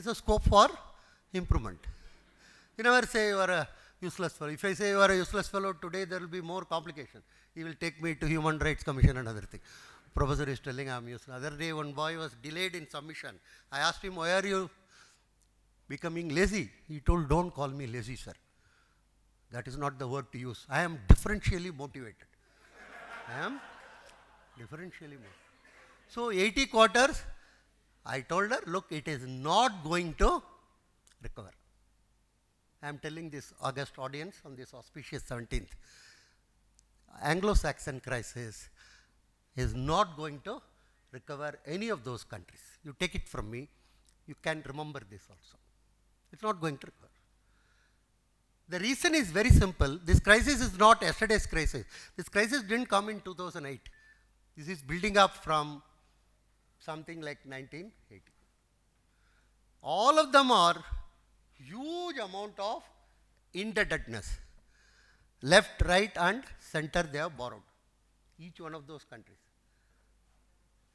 There is a scope for improvement. You never say you are a useless fellow. If I say you are a useless fellow today, there will be more complication. He will take me to Human Rights Commission and other thing. Professor is telling I am useless. Other day one boy was delayed in submission. I asked him, why are you becoming lazy? He told, don't call me lazy, sir. That is not the word to use. I am differentially motivated. I am differentially motivated. So 80 quarters, I told her, look, it is not going to recover. I am telling this august audience on this auspicious 17th. Anglo-Saxon crisis is not going to recover any of those countries. You take it from me, you can remember this also. It's not going to recover. The reason is very simple. This crisis is not yesterday's crisis. This crisis didn't come in 2008. This is building up from something like 1980. All of them are huge amount of indebtedness. Left, right and center they have borrowed. Each one of those countries.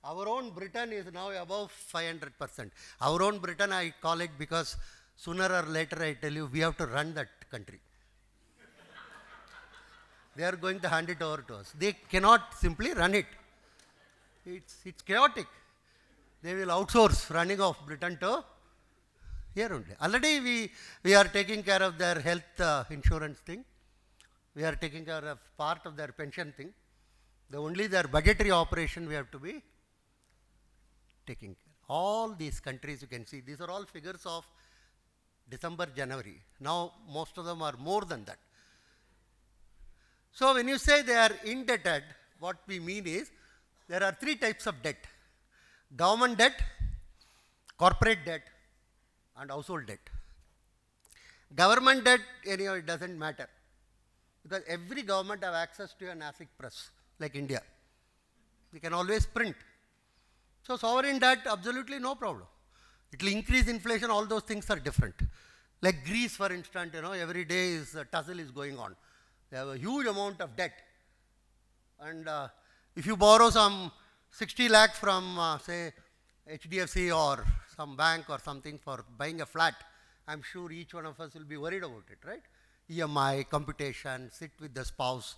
Our own Britain is now above 500%. Our own Britain, I call it because sooner or later I tell you we have to run that country. They are going to hand it over to us. They cannot simply run it. It's chaotic. They will outsource running of Britain to here only. Already we are taking care of their health insurance thing. We are taking care of part of their pension thing. Only their budgetary operation we have to be taking care. All these countries you can see, these are all figures of December, January. Now most of them are more than that. So when you say they are indebted, what we mean is there are three types of debt. Government debt, corporate debt and household debt. Government debt, anyhow, it doesn't matter because every government have access to an ASIC press like India. We can always print. So sovereign debt, absolutely no problem. It will increase inflation, all those things are different. Like Greece, for instance, every day is a tussle is going on. They have a huge amount of debt. And if you borrow some 60 lakh from, say, HDFC or some bank or something for buying a flat, I'm sure each one of us will be worried about it, right? EMI, computation, sit with the spouse,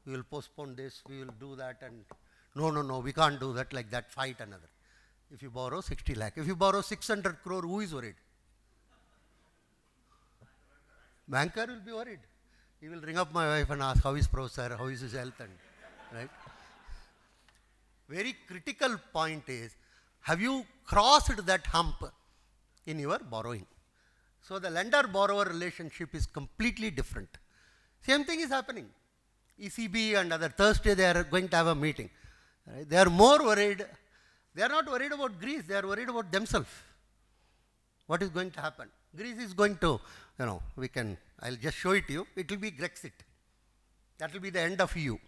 we will postpone this, we will do that, and no, we can't do that, like that, fight another. If you borrow 60 lakh, if you borrow 600 crore, who is worried? Banker will be worried. He will ring up my wife and ask, how is professor, how is his health, and right? Very critical point is, have you crossed that hump in your borrowing? So the lender-borrower relationship is completely different. Same thing is happening. ECB and other, Thursday they are going to have a meeting. Right? They are more worried. They are not worried about Greece. They are worried about themselves. What is going to happen? Greece is going to, I'll just show it to you. It will be Grexit. That will be the end of EU.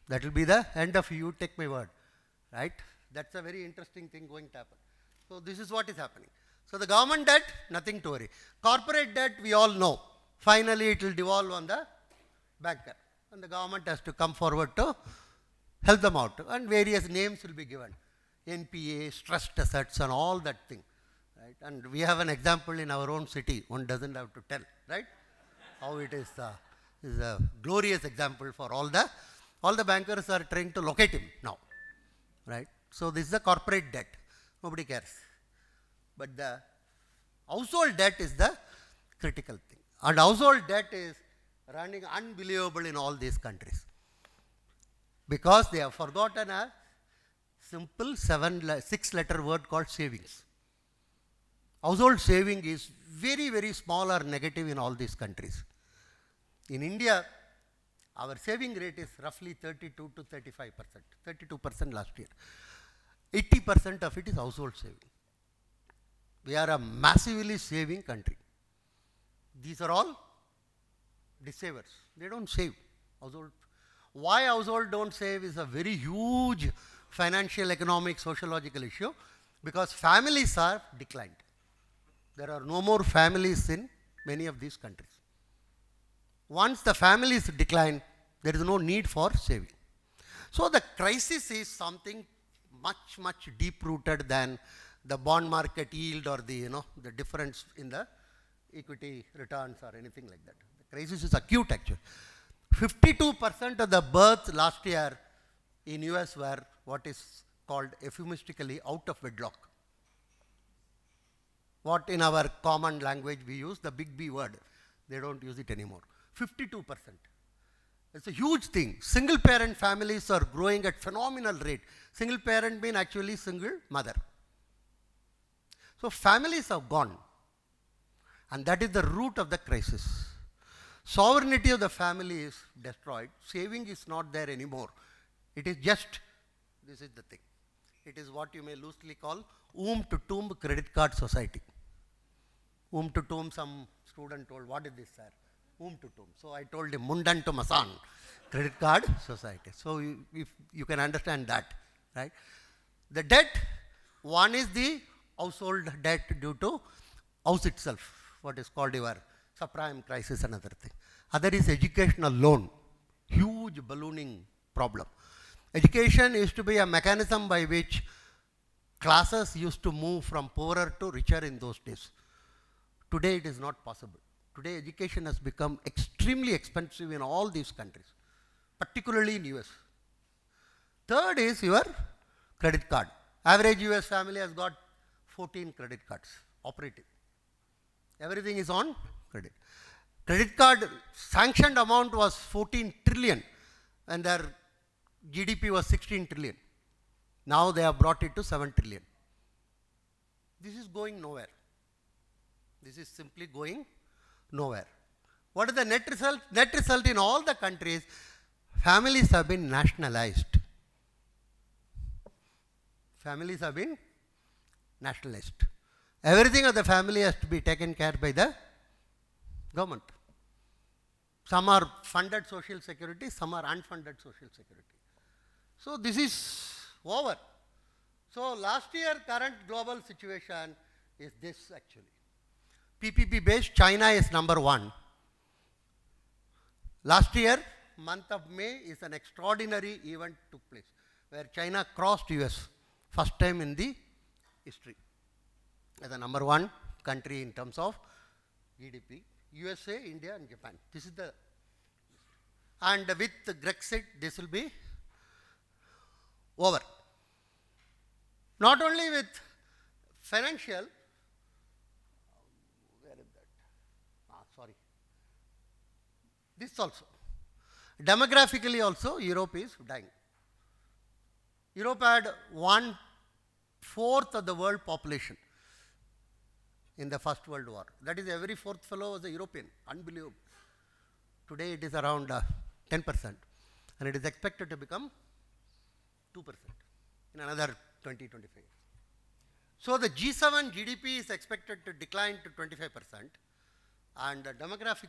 That will be the end of EU, take my word. Right? That's a very interesting thing going to happen. So this is what is happening. So the government debt, nothing to worry. Corporate debt, we all know. Finally, it will devolve on the banker. And the government has to come forward to help them out. And various names will be given. NPA, stressed assets and all that thing. Right? And we have an example in our own city. One doesn't have to tell. Right? How it is a glorious example for all the bankers are trying to locate him now. Right? So this is the corporate debt. Nobody cares. But the household debt is the critical thing. And household debt is running unbelievable in all these countries. Because they have forgotten a simple 6-letter word called savings. Household saving is very, very small or negative in all these countries. In India, our saving rate is roughly 32 to 35%, 32% last year. 80% of it is household saving. We are a massively saving country. These are all dissavers. They don't save. Household. Why household don't save is a very huge financial, economic, sociological issue because families are declined. There are no more families in many of these countries. Once the families decline, there is no need for saving. So the crisis is something much, much deep-rooted than the bond market yield or the, the difference in the equity returns or anything like that. The crisis is acute actually. 52% of the births last year in US were what is called euphemistically out of wedlock. What in our common language we use, the big B word. They don't use it anymore. 52%. It's a huge thing. Single parent families are growing at phenomenal rate. Single parent means actually single mother. So families have gone. And that is the root of the crisis. Sovereignty of the family is destroyed. Saving is not there anymore. It is just, this is the thing. It is what you may loosely call womb to tomb credit card society. Womb to tomb, some student told, what is this, sir? Womb to tomb. So I told him, Mundan to Masan, credit card society. So if you can understand that, right? The debt, one is the household debt due to house itself, what is called your subprime crisis, another thing. Other is educational loan, huge ballooning problem. Education used to be a mechanism by which classes used to move from poorer to richer in those days. Today it is not possible. Today education has become extremely expensive in all these countries, particularly in US. Third is your credit card. Average US family has got 14 credit cards operating. Everything is on credit. Credit card sanctioned amount was 14 trillion and their GDP was 16 trillion. Now they have brought it to 7 trillion. This is going nowhere. This is simply going nowhere. What is the net result? Net result in all the countries, families have been nationalized. Families have been nationalized. Everything of the family has to be taken care by the government. Some are funded social security, some are unfunded social security. So this is over. So last year current global situation is this actually. PPP based, China is number 1. Last year, month of May is an extraordinary event took place where China crossed US first time in the history as the number 1 country in terms of GDP. USA, India and Japan. This is the, and with the Brexit, this will be over. Not only with financial, where is that? Sorry. This also. Demographically also, Europe is dying. Europe had 1/4 of the world population in the First World War. That is, every fourth fellow was a European. Unbelievable. Today it is around 10%, and it is expected to become 2% in another 20-25 years. So the G7 GDP is expected to decline to 25%, and demographic